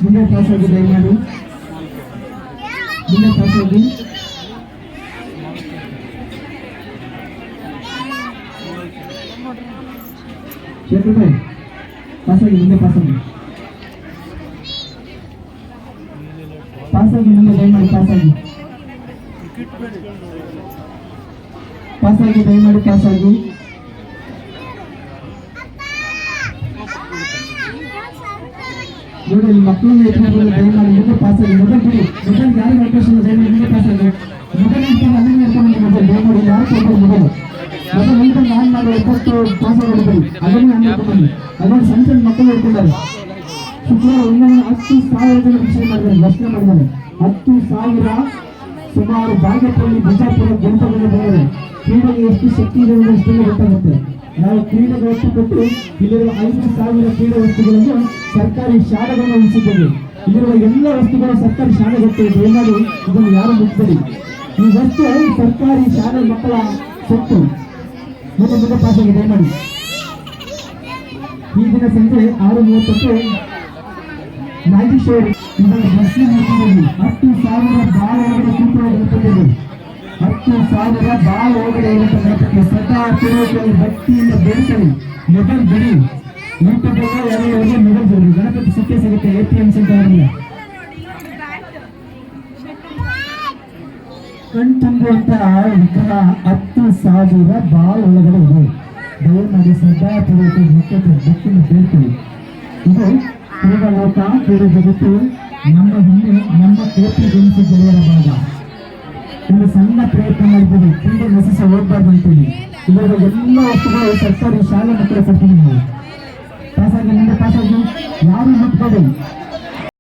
ಮುಂದೆ ಪಾಸಾಗಿ ದಯಮಾಡಿ ಮುಂದೆ ಪಾಸಾಗಿ. ಶೇಖರ್ ಭಾಯ್ ಪಾಸಾಗಿ ಮುಂದೆ ಪಾಸಾಗಿ ಪಾಸಾಗಿ ಮುಂದೆ ದಯಮಾಡಿ ಪಾಸಾಗಿ ಪಾಸಾಗಿ ದಯಮಾಡಿ ಪಾಸಾಗಿ. ನೋಡಿ ಮಕ್ಕಳನ್ನ ಎತ್ಕೊಂಡು ದಯಮಾಡಿ ಮುಂದೆ ಪಾಸಾಗಿ. ಮೊಬೈಲ್ ಬಿಡಿ, ಮೊಬೈಲ್ ಯಾರು ಅವಕಾಶ ದಯಮಾಡಿ ಮುಂದೆ ಪಾಸಾಗಿ. ಮೊಬೈಲ್ ಇಟ್ಕೊಂಡು ಅಲ್ಲೇ ಇಟ್ಕೊಂಡು ಮೊಬೈಲ್ ದಯಮಾಡಿ ಯಾರು ಕೊಡ್ಬೋದು ಮೊಬೈಲ್ ಮೊಬೈಲ್ ನಿಂತ್ಕೊಂಡು ಆನ್ ಮಾಡಿ ಎಪ್ಪತ್ತು ಪಾಸಾಗಿ ಬರಿ ಅದನ್ನೇ ಆನ್ ಮಾಡ್ಕೊಂಡು ಅದನ್ನು ಸಣ್ಣ ಸಣ್ಣ ಮಕ್ಕಳು ಇಟ್ಕೊಂಡಾರೆ. ಶುಕ್ರವಾರ ಒಂದೊಂದು 10,000 ಜನ ವಿಷಯ ಮಾಡಿದ್ದಾರೆ, ದರ್ಶನ ಮಾಡಿದ್ದಾರೆ. 10,000 ಸುಮಾರು ಬಾಗೇಪಲ್ಲಿ ಬಿಜಾಪುರ ಜನಪದದಲ್ಲಿ ಬಂದಿದೆ. ಕ್ರೀಡೆಗೆ ಎಷ್ಟು ಶಕ್ತಿ ಇದೆ ಅನ್ನೋದು ಇಷ್ಟೆಲ್ಲ ಗೊತ್ತಾಗುತ್ತೆ. ನಾವು ಕ್ರೀಡೆಗೆ ಒತ್ತು ಕೊಟ್ಟು ಇಲ್ಲಿರುವ 5,000 ಕ್ರೀಡಾ ವಸ್ತುಗಳನ್ನು ಸರ್ಕಾರಿ ಶಾಲೆಗಳನ್ನು ಉಳಿಸಿದ್ದೇವೆ. ಇಲ್ಲಿರುವ ಎಲ್ಲ ವಸ್ತುಗಳು ಸರ್ಕಾರಿ ಶಾಲೆಗೆ ದಯಮಾಡಿ ಇದನ್ನು ಯಾರು ಮುಟ್ಟಬೇಡಿ. ಈ ವಸ್ತು ಸರ್ಕಾರಿ ಶಾಲೆ ಮಕ್ಕಳ ಸೊತ್ತು. ಮುಂದೆ ಮುಂದೆ ಪಾಸಾಗಿ ದಯಮಾಡಿ. ಈ ದಿನ ಸಂಜೆ 6:30ಕ್ಕೆ ನಾಗೇಶ್ವರಿ ಇದನ್ನು ಪ್ರಶ್ನೆ ಮಾಡ್ತಿದ್ದೀವಿ. 10,000 ಬಾಳ ಒಳಗಡೆ ಕೂತ್ಕೊಂಡಿರ್ತದೆ. 10,000 ಬಾಳ ಒಳಗಡೆ ಇರುತ್ತದೆ. ಸದಾ ತಿರುಗಿ ಭಕ್ತಿಯಿಂದ ಬೇಡ್ತಾರೆ. ಮೊಬೈಲ್ ಬಿಡಿ, ಯೂಟ್ಯೂಬ್ ಎಲ್ಲರಿಗೆ ಮೊಬೈಲ್ ಬಿಡಿ. ಗಣಪತಿ ಸಿಕ್ಕೇ ಸಿಗುತ್ತೆ. APMC ಅಂತ ಕಣ್ತುಂಬುವಂತಹ ವಿಗ್ರಹ 10,000 ಬಾಳ ಒಳಗಡೆ ಇದೆ. ದಯಮಾಡಿ ಸದಾ ತಿರುಗಿ ಭಕ್ತಿಯಿಂದ ಬೇಡ್ತಾರೆ. ಇದು ಕ್ರೀಡಾ ಲೋಕ, ಕ್ರೀಡಾ ಜಗತ್ತು ನಮ್ಮ ಹಿಂದೆ ನಮ್ಮ KPMC ಗೆಳೆಯರ ಭಾಗ. ಒಂದು ಸಣ್ಣ ಪ್ರಯತ್ನ ಮಾಡಿದ್ದೀವಿ, ಕ್ರೀಡೆ ನಶಿಸ ಹೋಗ್ಬಾರ್ದು ಅಂತೇಳಿ. ಇವಾಗ ಎಲ್ಲ ವಸ್ತುಗಳು ಸರ್ಕಾರಿ ಶಾಲೆ ಮಕ್ಕಳ ಕೊಡ್ತೀವಿ ನಾವು. ಪಾಸಾಗಿ ಮುಂದೆ ಪಾಸಾಗಿ ಯಾರು ಮುಟ್ಬೇಡಿ.